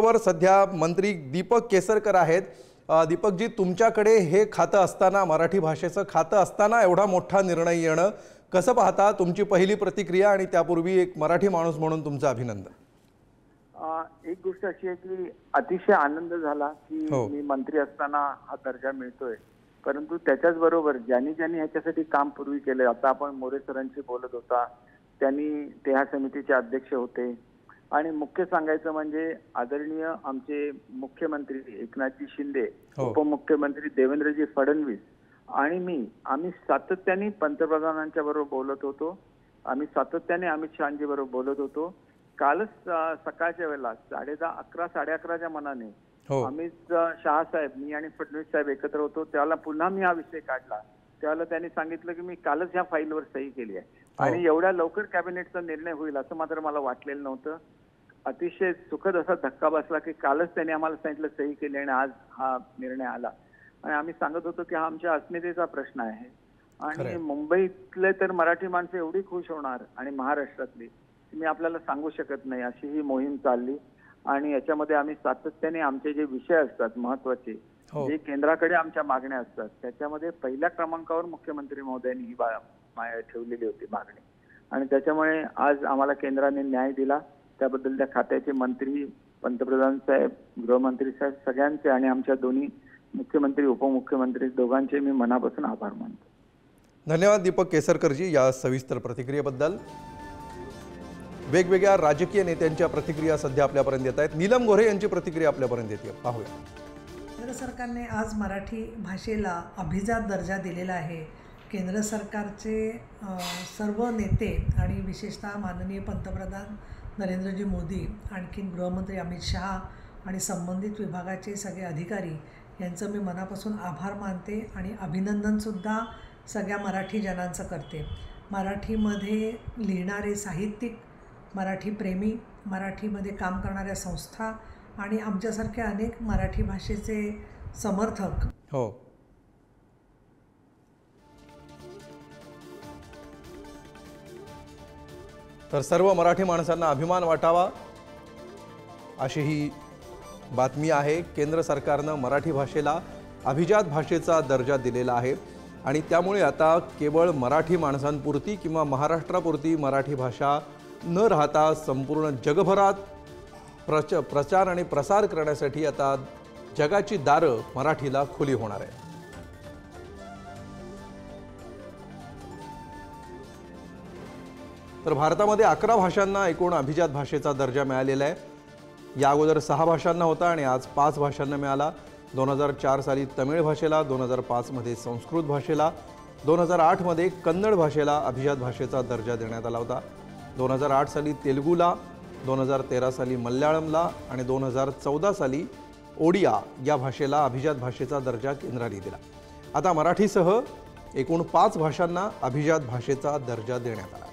बरोबर सध्या मंत्री दीपक केसरकर आहेत। दीपक जी, तुमच्याकडे हे खातं असताना, मराठी भाषेचं खातं असताना एवढा मोठा निर्णय येणं कसं पाहता? तुमची पहिली प्रतिक्रिया आणि त्यापूर्वी एक मराठी माणूस म्हणून तुमचं अभिनंदन। एक गोष्ट अशी आहे की अतिशय आनंद झाला की मी मंत्री असताना हा दर्जा मिळतोय, परंतु त्याच्याच बरोबर ज्यांनी ह्याच्यासाठी काम पूर्वी केले, आता आपण मोरे सरांशी बोलत होता, त्यांनी ते ह्या समितीचे अध्यक्ष होते आणि मुख्य सांगायचं म्हणजे आदरणीय आमचे मुख्यमंत्री एकनाथजी शिंदे, उपमुख्यमंत्री देवेंद्रजी फडणवीस आणि आम्ही सातत्याने पंतप्रधानांच्या बरोबर बोलत होतो, आम्ही सातत्याने अमित शहाजी बरोबर बोलत होतो। कालच सकाळच्या वेळेला 10:30, 11, 11:30च्या मनाने अमित शहा साहेब, मी आणि फडणवीस साहेब एकत्र होतो, त्याला पुन्हा मी हा विषय काढला, त्याला त्यांनी सांगितलं की मी कालच ह्या फाईलवर सही केली आहे आणि एवढ्या लवकर कॅबिनेटचा निर्णय होईल असं मात्र मला वाटलेलं नव्हतं। अतिशय सुखद असा धक्का बसला की कालच त्यांनी आम्हाला सांगितलं सही केली आणि आज हा निर्णय आला आणि आम्ही सांगत होतो की हा आमच्या अस्मितेचा प्रश्न आहे आणि मुंबईतले तर मराठी माणसं एवढी खुश होणार आणि महाराष्ट्रातली मी आपल्याला सांगू शकत नाही, अशी ही मोहीम चालली आणि याच्यामध्ये आम्ही सातत्याने आमचे जे विषय असतात महत्त्वाचे, जे केंद्राकडे आमच्या मागण्या असतात, त्याच्यामध्ये पहिल्या क्रमांकावर मुख्यमंत्री महोदयांनी ही ठेवलेली होती मागणी आणि त्याच्यामुळे आज आम्हाला केंद्राने न्याय दिला। त्याबद्दल त्या खात्याचे मंत्री, पंतप्रधान साहेब, गृहमंत्री साहेब सगळ्यांचे आणि आमच्या दोन्ही मुख्यमंत्री उपमुख्यमंत्री दोघांचे मी मनापासून आभार मानतो। धन्यवाद दीपक केसरकरजी या सविस्तर प्रतिक्रियेबद्दल। वेगवेगळ्या राजकीय नेत्यांच्या प्रतिक्रिया सध्या आपल्यापर्यंत येत आहेत। नीलम गोरे यांची प्रतिक्रिया आपल्यापर्यंत येते, पाहूया। केंद्र सरकारने आज मराठी भाषेला अभिजात दर्जा दिलेला आहे। केंद्र सरकारचे सर्व नेते आणि विशेषतः माननीय पंतप्रधान नरेंद्रजी मोदी, आणखीन गृहमंत्री अमित शहा आणि संबंधित विभागाचे सगळे अधिकारी यांचं मी मनापासून आभार मानते आणि अभिनंदनसुद्धा सगळ्या मराठी जनांचं करते। मराठीमध्ये लिहिणारे साहित्यिक, मराठी प्रेमी, मराठीमध्ये काम करणाऱ्या संस्था आणि आमच्यासारख्या अनेक मराठी भाषेचे समर्थक तर सर्व मराठी माणसांना अभिमान वाटावा अशी ही बातमी आहे। केंद्र सरकारनं मराठी भाषेला अभिजात भाषेचा दर्जा दिलेला आहे आणि त्यामुळे आता केवळ मराठी माणसांपुरती किंवा महाराष्ट्रापुरती मराठी भाषा न राहता संपूर्ण जगभरात प्रचार आणि प्रसार करण्यासाठी आता जगाची दारं मराठीला खुली होणार आहे। तर भारतामध्ये 11 भाषांना एकूण अभिजात भाषेचा दर्जा मिळालेला आहे। या अगोदर 6 भाषांना होता आणि आज 5 भाषांना मिळाला। 2004 साली तमिळ भाषेला, 2005 मध्ये संस्कृत भाषेला, 2008 मध्ये कन्नड भाषेला अभिजात भाषेचा दर्जा देण्यात आला होता। 2008 साली तेलुगूला, 2013 साली मल्याळमला आणि 2014 साली ओडिया या भाषेला अभिजात भाषेचा दर्जा केंद्राने दिला। आता मराठीसह एकूण 5 भाषांना अभिजात भाषेचा दर्जा देण्यात आला।